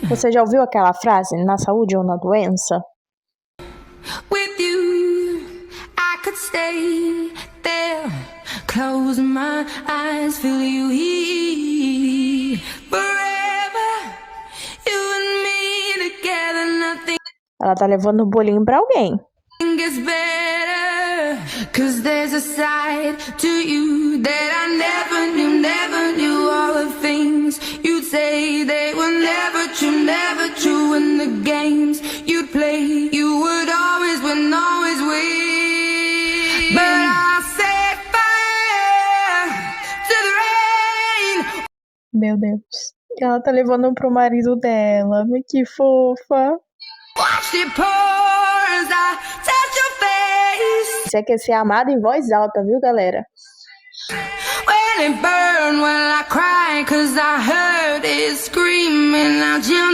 Você já ouviu aquela frase, na saúde ou na doença? With you, I could stay there. Close my eyes, feel you here. Forever, you and me together, nothing Ela tá levando o bolinho pra alguém. gets better. 'Cause there's a side to you that I never knew all the things you'd say they were never true, and the games you'd play, you would always win, but I set fire to the rain. Meu Deus. Ela tá levando pro marido dela. Que fofa. Watch it pour as I touch your face. Isso aqui é ser amado em voz alta, viu, galera? When it burned, when I cried, 'cause I heard it screaming out your